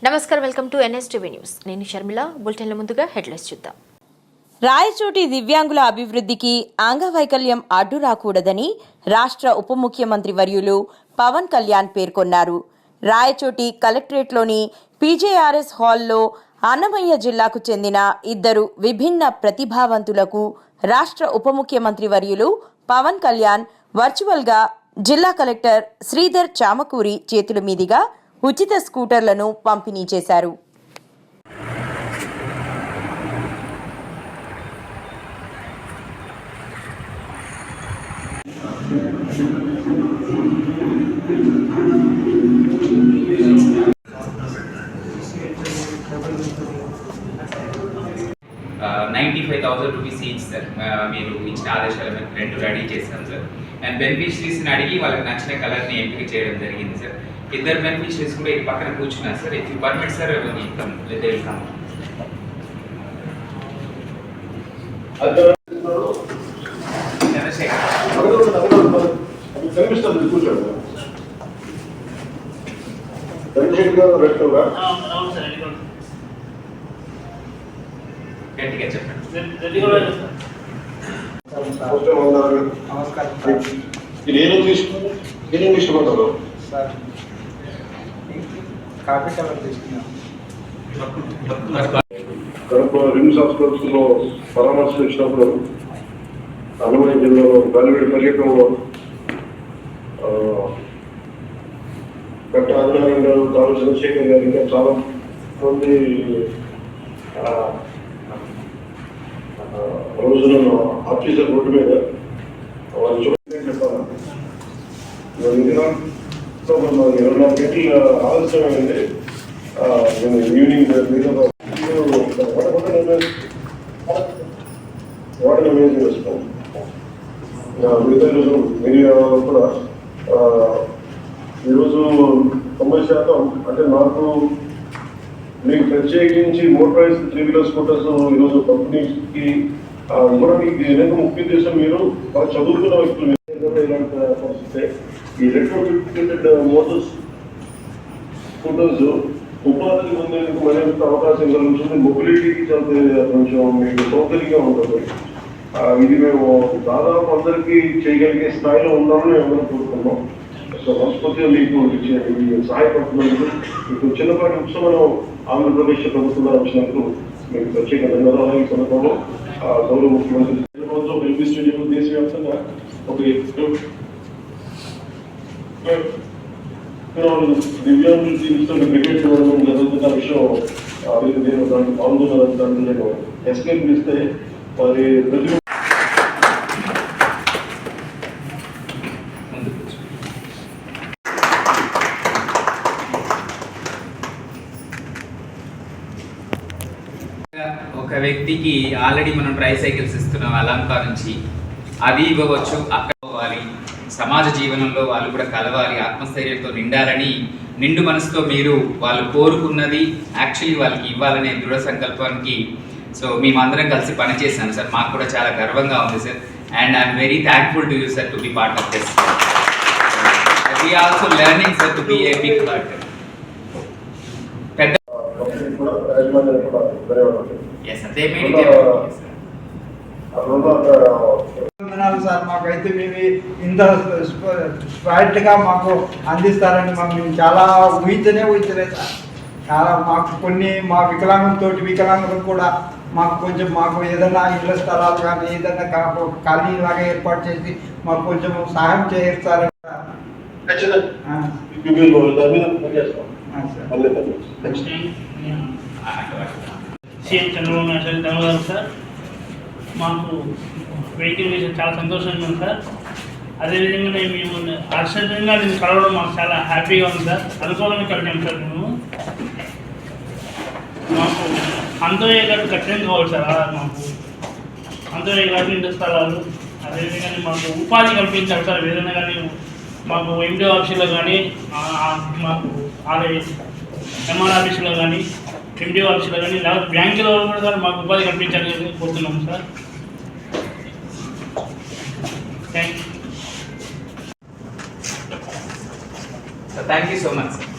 నమస్కారం, welcome to NSTV news. నేను షర్మిల. బులెటిన్ల ముందుగా హెడ్లైన్స్ చూద్దాం. రాయచోటి దివ్యాంగుల అభివృద్ధికి అంగవైకల్యం అడ్డు రాకూడదని రాష్ట్ర ఉప ముఖ్యమంత్రి వర్యులు పవన్ కళ్యాణ్ పేర్కొన్నారు. రాయచోటి కలెక్టరేట్లోని PJRS హాల్లో అన్నమయ్య జిల్లాకు చెందిన ఇద్దరు విభిన్న ప్రతిభావంతులకు రాష్ట్ర ఉప ముఖ్యమంత్రి వర్యులు పవన్ కళ్యాణ్ వర్చువల్గా జిల్లా కలెక్టర్ శ్రీధర్ చామకూరి చేతుల మీదుగా ఉచిత స్కూటర్లను పంపిణీ చేశారు. ₹95,000 ఈచ్ సార్. మీరు ఇచ్చిన ఆదేశాల మీద రెండు రెడీ చేశాం సార్. అండ్ బెనిఫిషరీస్ని అడిగి వాళ్ళకి నచ్చిన కలర్ని ఎంపిక చేయడం జరిగింది సార్. ఇద్దరు బెనిఫిషరీస్ కూడా ఇటు పక్కన కూర్చున్నారు sir. If you permit sir welcome. గట్టిగా చెప్పండి. కడప రిమ్స్ హాస్పిటల్స్లో పరామర్శించినప్పుడు అన్నమయ్య జిల్లాలో గాలివీడి పర్యటనలో కట్ట ఆదినారాయణ గారు, తాను చంద్రశేఖర్ గారు, ఇంకా చాలా మంది రోజున ఆఫీసర్ రోడ్డు మీద వాళ్ళు చూడండి చెప్పాలి. 24 గంటల ఆలస్యమైంది. ఈవినింగ్ వాటర్ అమేజింగ్ వేసుకోం. మిగతా రోజు మీడియా కూడా ఈరోజు 90% అంటే నాకు మీకు ప్రత్యేకించి మోటరైజ్డ్ 3-wheeler స్కూటర్స్ ఈరోజు కంపెనీకి ఇవ్వడానికి వెనక ముఖ్య ఉద్దేశం మీరు బాగా చదువుతున్న వ్యక్తులు ఇలాంటి పరిస్థితే ఈ ఎలక్ట్రోఫిటెడ్ మోటార్స్ స్కూటర్స్ ఉపాధికి పొందేందుకు మరింత అవకాశం కలుగుతుంది. మొబిలిటీకి చాలా కొంచెం మీకు సౌకర్యంగా ఉంటుంది. ఇది మేము దాదాపు అందరికీ చేయగలిగే స్థాయిలో ఉండాలని అందరం కోరుకున్నాం. సో మనస్ఫూర్తిగా మీకు సహాయపడుతున్నందుకు మీకు చిన్నపాటి ఉపశమనం ఆంధ్రప్రదేశ్ ప్రభుత్వం వచ్చినందుకు మీకు ప్రత్యేక ధన్యవాదాలు. ఈ సందర్భంలో గౌరవ ముఖ్యమంత్రి ఎల్బీ స్టేడియం దేశవ్యాప్తంగా ఒక దివ్యాంగులు జీవిస్తున్న క్రికెట్ టోర్నమెంట్ జరుగుతున్న విషయం నేను దాంట్లో పాల్గొన్నాను. దాంట్లో నేను ఎస్కేప్ ఇస్తే వారి ప్రతి ఒక వ్యక్తికి ఆల్రెడీ మనం ట్రైసైకిల్స్ ఇస్తున్నాం అలంకా నుంచి, అది ఇవ్వవచ్చు. అక్కడ పోవాలి, సమాజ జీవనంలో వాళ్ళు కూడా కలవాలి, ఆత్మస్థైర్యంతో నిండాలని నిండు మనసుతో మీరు వాళ్ళు కోరుకున్నది యాక్చువల్లీ వాళ్ళకి ఇవ్వాలనే దృఢ సంకల్పానికి సో మేమందరం కలిసి పనిచేశాను సార్. మాకు కూడా చాలా గర్వంగా ఉంది sir. And I'm very thankful to you sir to be part of this. We also learning sir to be a big part. పెద్ద సార్ మాకైతే మేము ఇంత స్పాట్గా మాకు అందిస్తారని మేము చాలా ఊహించలేదు సార్. చాలా మాకు కొన్ని మా వికలాంగులు కూడా మాకు ఏదైనా ఇళ్ల స్థలాలు కానీ ఏదైనా కాలనీ లాగా ఏర్పాటు చేసి మాకు కొంచెం సహాయం చేస్తారని చంద్రబాబు నాయుడు ధన్యవాదాలు సార్. మాకు వెహికల్ విషయం చాలా సంతోషంగా ఉంది సార్. అదేవిధంగా మేము ఆశ్చర్యంగా నేను కలవడం మాకు చాలా హ్యాపీగా ఉంది సార్. అనుకోవాలని కలిగాం సార్. మేము మాకు అంతోయ్య గారు ఖచ్చితంగా కావాలి సార్. మాకు అంతోయ్య గారి ఇంటి స్థలాలు, అదేవిధంగా మాకు ఉపాధి కల్పించాలి సార్. ఏదైనా కానీ మాకు ఎండి ఆఫీసులో కానీ మాకు MR ఆఫీసులో కానీ ఎండి ఆఫీసులో కానీ లేకపోతే బ్యాంకులో కూడా సార్ మాకు ఉపాధి కల్పించాలని కోరుతున్నాం sir. Thank you. Thank you so much.